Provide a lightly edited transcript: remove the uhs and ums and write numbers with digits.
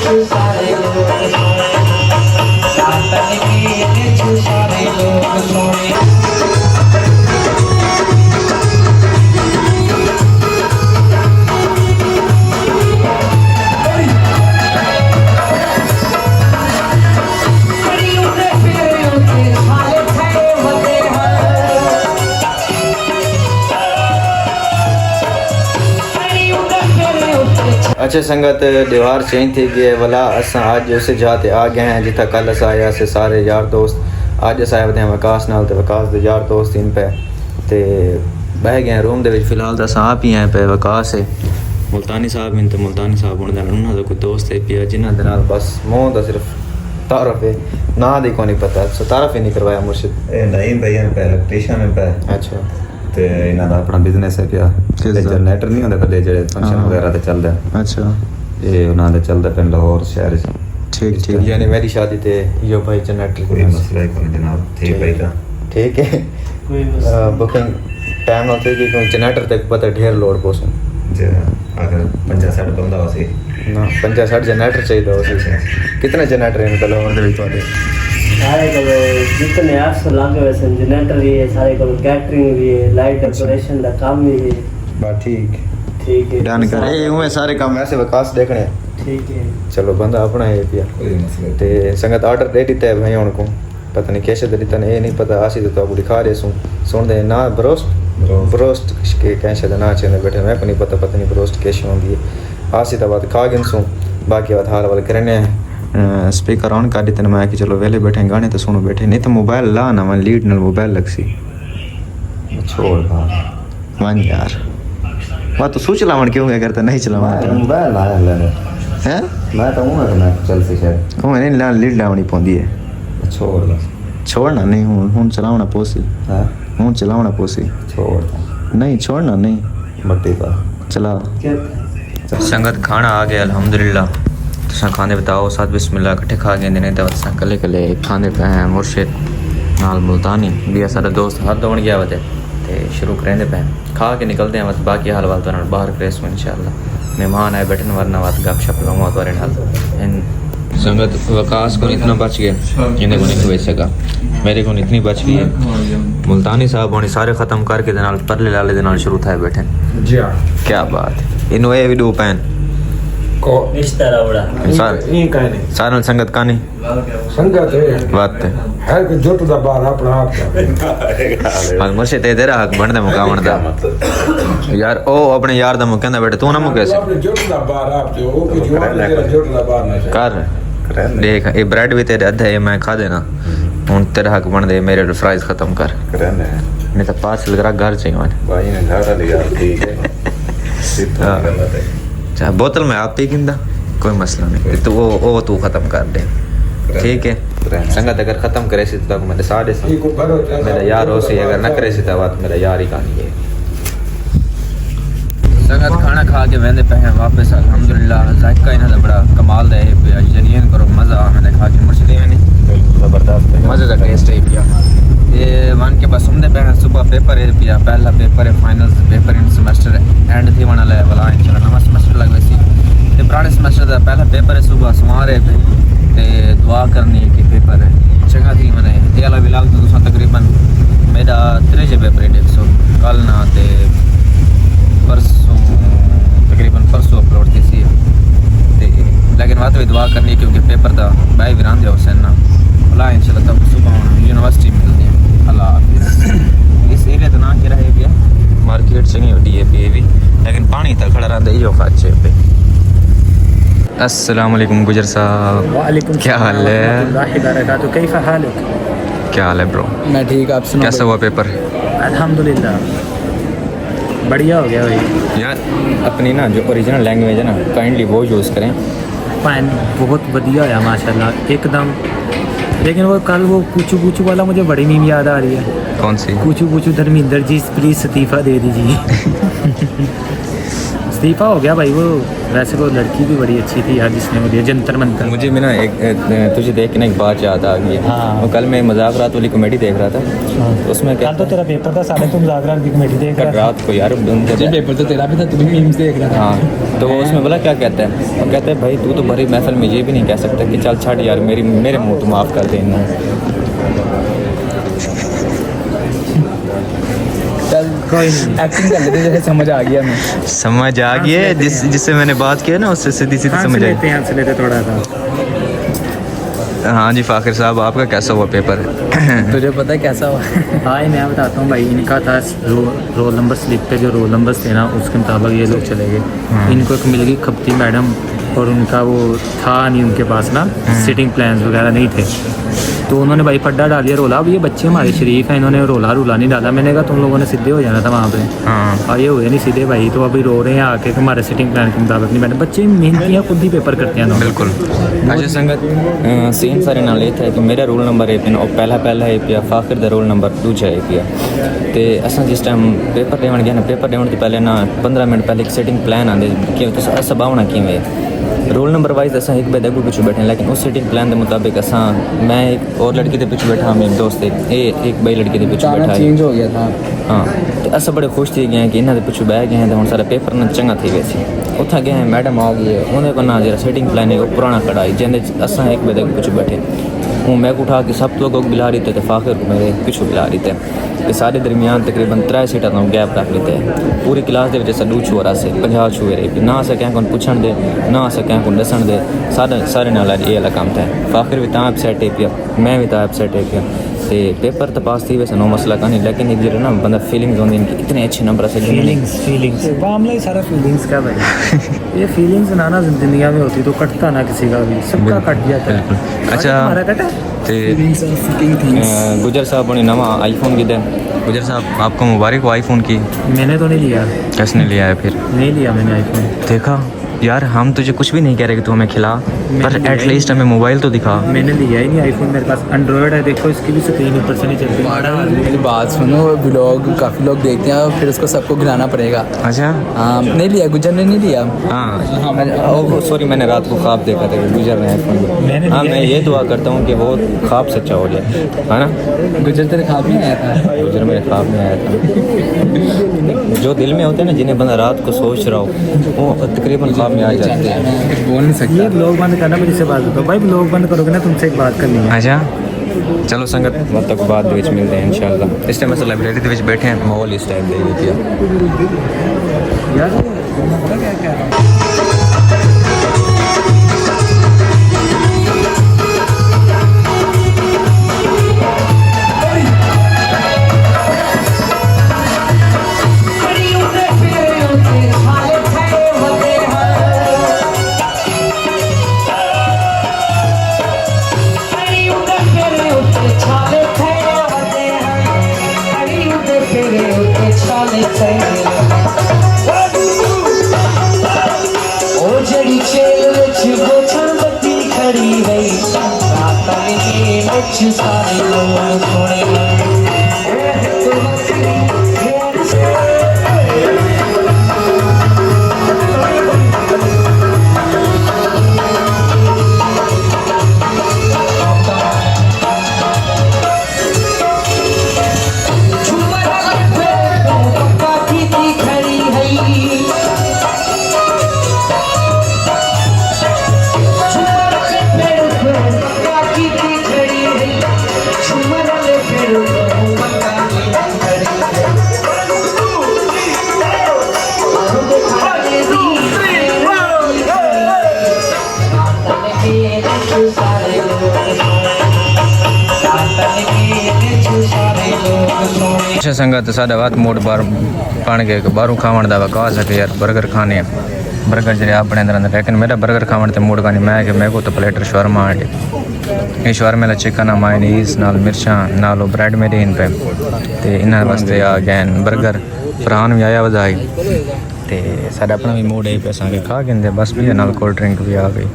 सारे लोग सोने दातन के बिच सारे लोग सोने अच्छा संगत त्यौहार चेंज थी गए वाला अस आज उस जाते आ गए हैं जिथा कल अस आया से सारे यार दोस्त आज अस आए हैं वकास नाल ते वकास दे यार दोस्त इन पे ते बह गए रूम दे विच फिलहाल दा आप ही हैं पे वकास है मुल्तानी साहब इन ते मुल्तानी साहब होने दा उन्हां दा कोई दोस्त है पिया जिन्हां दे नाल बस मोह दा सिर्फ तारफ है ना दी को नहीं पता सो तारफ ही नहीं करवाया मुर्शिद ए नहीं भैया पे इलेक्ट्रिशियन में पे अच्छा ਤੇ ਇਹਨਾਂ ਦਾ ਆਪਣਾ ਬਿਜ਼ਨਸ ਹੈ ਪਿਆ ਜਨਰੇਟਰ ਨਹੀਂ ਹੁੰਦਾ ਕਦੇ ਜਿਹੜੇ ਫੰਕਸ਼ਨ ਵਗੈਰਾ ਤੇ ਚੱਲਦਾ अच्छा ਇਹ ਉਹਨਾਂ ਦਾ ਚੱਲਦਾ ਪਿਆ ਲਾਹੌਰ ਸ਼ਹਿਰ 'ਚ ठीक ठीक यानी मेरी शादी ते यो भाई जनरेटर ਕੋਈ ਮਸਲਾ ਹੀ ਕੋਈ ਜਨਾਬ ਠੀਕ ਭਾਈ का ठीक है कोई मसला बुकिंग टाइम होते कि कोई जनरेटर तक पता ढेर लोड पोसो ਜੇ ਅਗਰ 50-60 ਬੰਦਾ ਹੋਵੇ ना 50-60 जनरेटर चाहिए उसे कितने जनरेटर हैं मतलब और दे विच ਤੁਹਾਡੇ सारे को जितने आर्ट्स लागे वैसे जनरेटर भी है सारे को कैटरिंग भी है लाइट डेकोरेशन का काम भी है बात ठीक ठीक है डन कर ए हुए सारे काम ऐसे विकास देखने ठीक है चलो बंदा अपना है पिया ਕੋਈ ਮਸਲਾ ते संगत ऑर्डर दे दिता है भाई उनको पता नहीं कैसे दे दिता नहीं नहीं पता आसी तो आपको दिखा रहे सुन दे ना ब्रोस्ट के कैसे ना चले बैठे मैं को नहीं पता नहीं ब्रोस्ट कैसे होंगी आसी तो बात खा गिन सू बाकी बात हाल वाले करने स्पीकर ऑन कर देते मैं कि चलो वेले बैठे गाने तो सुनो बैठे नहीं तो मोबाइल ला ना मैं लीड नाल मोबाइल लग सी छोड़ बात मान यार वह तो सोच लावन क्यों क्या करता नहीं चलावन मोबाइल आया ले हैं मैं तो हूं ना चल से शायद कौन नहीं ला लीड लावनी पौंदी है छोड़ बस छोड़ना नहीं हूं चलावना पोसी हां हूं चलावना पोसी छोड़ नहीं छोड़ना नहीं मट्टी का चला संगत खाना आ गया अल्हम्दुलिल्लाह तुसा खाने बताओ साथ बिस्मिल्लाह इकट्ठे खा गए ने तो तुसा कले कले खाने पे हैं मुर्शिद नाल मुल्तानी भी सारा दोस्त हाथ धोन गया वते ते शुरू करेंदे पे खा के निकलते हैं बस बाकी हाल वाल तो बाहर क्रेस में इंशाल्लाह मेहमान आए बैठन वरना बात गपशप लूंगा तो हाल इन संगत वकास को इतना बच गया इन्हें को नहीं बेच सका मेरे को इतनी बच गई है मुल्तानी साहब होने सारे ख़त्म करके दे नाल परले लाले दे नाल शुरू था बैठे जी हाँ क्या बात है इनो ए वीडियो पैन को इस तरह उड़ा ये कहीं नहीं सारन संगत का नहीं संगत बात है कि जुट दा बार अपना आप आज मुझे ते तेरा हक बनदे मुकावन दा यार ओ अपने यार दा मुकंदा बैठे तू ना मुके से अपने जुट दा बार आप जो ओ कि जो जुट दा बार ना कर देख ये ब्रेड भी तेरे अधे मैं खा देना हुन तेरा हक बन दे मेरे फ्राइज खत्म कर करने नहीं तो पार्सल करा घर चाहिए मान भाई ने घर लिया ठीक है सीधा गलत है चाहे बोतल में आप पी गिंदा कोई मसला नहीं तो वो तू खत्म कर दे ठीक है संगत अगर खत्म करे सी तो मेरे साढ़े से मेरा यार हो सी अगर न करे सी तो बात मेरा यार ही कहानी है संगत खाना खा के वहदे पे हैं वापस अल्हम्दुलिल्लाह जायका इन्हां दा बड़ा कमाल दा है पिया यकीन करो मज़ा मैंने खा के मुर्शिद में नहीं जबरदस्त है मज़े का टेस्ट है पिया ये वन के बस हमने पे सुबह पेपर है पिया पहला पेपर है final paper in semester and थी वना ले वाला इंशाल्लाह नवा सेमेस्टर लग वैसी ते पुराने सेमेस्टर दा पहला पेपर है सुबह सुमारे पे ते दुआ करनी है कि पेपर है चंगा थी मैंने ये वाला व्लॉग तो दूसरा तकरीबन मेरा त्रीजे पेपर है 100 कल ना ते परसों तकरीबन परसों अपलोड थी सी ते लेकिन बात भी दुआ करनी है क्योंकि पेपर दा भाई विरान दे हुसैन ना वाला इंशाल्लाह तब सुबह यूनिवर्सिटी मिलती है अल्लाह इस एरिया का नाम क्या है भैया मार्केट से नहीं होती है भी लेकिन पानी तक खड़ा रहता है जो खाचे पे अस्सलाम वालेकुम गुजर साहब वालेकुम क्या हाल है तो कैसा हाल है क्या हाल है ब्रो मैं ठीक आप सुनो कैसा हुआ पेपर अल्हम्दुलिल्लाह बढ़िया हो गया भाई यार अपनी ना जो ओरिजिनल लैंग्वेज है ना काइंडली वो यूज़ करें पैन बहुत बढ़िया है माशाल्लाह एकदम लेकिन वो कल वो पूछू पूछू वाला मुझे बड़ी नींद याद आ रही है कौन सी पूछू पूछू धर्मेंद्र जी प्लीज़ इस्तीफ़ा दे दीजिए इस्तीफा हो गया भाई वो। वैसे वो लड़की भी बड़ी अच्छी थी यार जिसने वो दिया जंतर मंतर। मुझे भी ना एक तुझे देख के ना एक बात याद आ गई। हाँ। वो कल मैं मजाक रात वाली कॉमेडी देख रहा था। तो उसमें क्या कल तो तेरा पेपर था साढ़े तुम जागरण की कमेटी देख कल रहा रात को यार पेपर तो तेरा भी था, तू भी मीम्स देख रहा था। हाँ, तो वो उसमें बोला क्या कहता है, वो कहता है भाई तू तो भरी महफिल में ये भी नहीं कह सकता कि चल छाड़ यार मेरे मुंह तो माफ़ कर देना। चल कोई नहीं। एक्टिंग कर लेते जैसे समझ आ गया मैं। समझ आ गई है जिससे मैंने बात किया ना उससे सीधी सीधी समझ आई। हंस लेते थोड़ा सा। हाँ जी फ़ाखिर साहब, आपका कैसा हुआ पेपर? तुझे पता है कैसा हुआ? हाँ मैं बताता हूँ भाई। इनका था रोल नंबर स्लिप पे जो रोल नंबर्स थे ना उसके मुताबिक ये लोग चले गए। इनको एक मिल गई खपती मैडम और उनका वो था नहीं उनके पास ना सिटिंग प्लान्स वगैरह नहीं थे। तो उन्होंने भाई पड्डा डाल दिया रोला। अब ये बच्चे हमारे शरीफ हैं, इन्होंने रोला नहीं डाला। मैंने कहा तुम लोगों ने सीधे हो जाना था वहाँ पे। हाँ, और ये हुए नहीं सीधे भाई। तो अभी रो रहे हैं आके कि हमारे सिटिंग प्लान के मुताबिक नहीं बैठे। बच्चे मेहनती हैं, खुद ही पेपर करते हैं। बिल्कुल। अच्छा संगत सीन सारे नाल ये था कि मेरा रोल नंबर है पिया और पहला है पिया फ़ाखिर दा रोल नंबर दूजा है पिया। तो असां जिस टाइम पेपर देवन गया ना, पेपर देवन तो पहले ना 15 मिनट पहले एक सिटिंग प्लान आते कि अस बावना किमें रोल नंबर वाइज असां एक बैग पिछू बैठे, लेकिन उस सिटिंग प्लान के मुताबिक असां मैं एक और लड़की के पिछू बैठा, मेरे दोस्त एक बई लड़की के पिछू बैठा चेंज हो गया था। हाँ, तो अस बड़े खुश थी गए कि इन्होंने पिछू बह गए हैं तो हम सारा पेपर ना चंगा थी वैसे। उतना गए हैं मैडम आ गई है, उन्हें को ना जरा सिटिंग प्लान है वो पुराना कढ़ाई जिंदे असां एक बैग पिछू बैठे। वो मैं उठा के सब तो बिला रही थे, फ़ाखिर को मेरे पिछू बिला रही थे। तो सारे दरमियान तकरीबन 3 सीटा तो गैप रख लेते हैं। पूरी क्लास के असा 2 छुआ से 50 छुए रहे ना अस क्या पूछण दे ना अस क्या दसन दे। सारे नाल ये वाला काम था। फ़ाखिर भी तां अपसेट है पिया, मैं भी तां अपसेट है पिया। तो पेपर तो पास थी वैसे नो मसला का नहीं, लेकिन एक जरा ना बंदा फीलिंग्स होंगी इनकी इतने अच्छे नंबर से फीलिंग्स मामला ही सारा फीलिंग्स का भाई। ये फीलिंग्स ना जिंदगी में होती तो कटता ना किसी का भी, सबका कट जाता है। अच्छा हमारा कटा गुजर साहब ने नवा आईफोन की दे। गुजर साहब आपको मुबारक हो आईफोन की। मैंने तो नहीं लिया। किसने लिया है फिर? नहीं लिया मैंने आईफोन। देखा यार, हम तुझे कुछ भी नहीं कह रहे कि तू हमें खिला, पर एटलीस्ट हमें मोबाइल तो दिखा। मैंने लिया ही नहीं आईफोन, मेरे पास एंड्रॉयड है। देखो इसकी भी स्क्रीन ऊपर से नहीं चलती। मेरी बात सुनो, ब्लॉग काफ़ी लोग देखते हैं फिर उसको सबको गिराना पड़ेगा। अच्छा हाँ नहीं लिया, गुजर ने नहीं लिया। हाँ सॉरी, मैंने रात को ख्वाब देखा था कि गुजर ने आईफोन। हाँ मैं ये दुआ करता हूँ कि वो ख्वाब सच्चा हो जाए, है ना? गुजर तेरे ख्वाब में आया था? गुजर मेरे ख्वाब में आया था। जो दिल में होते हैं ना, जिन्हें बंदा रात को सोच रहा हो वो तकरीबन ख्वाब में आ जाते हैं। कुछ बोल नहीं सकता। ये ब्लॉग बंद करना मेरी से बात बताओ भाई। ब्लॉग बंद करोगे ना तुमसे एक बात करनी है। अच्छा चलो संगत मत तक बाद विच मिलते हैं इंशाल्लाह। इस टाइम अस लाइब्रेरी के विच बैठे हैं, माहौल इस टाइप दे दिया यार। अच्छा संगत साढ़ा वक्त मूड बार बन गए बाहरों खावन का कहा सके यार बर्गर खाने बर्गर जो आप बने अंदर, लेकिन मेरा बर्गर खावन तो मूड का नहीं। मैं कि मेरे को तो प्लेटर शवरमा आए ये शवरमे का चिकन मायनीस नाल मिर्चा नाल ब्रेड मेरी इन पे तो इन्होंने वास्ते आ गए बर्गर। फरहान भी आया बधाई तो साढ़ा अपना भी मूड है पे असा खा गिंदे बस भी नाल कोल्ड ड्रिंक भी आ गई।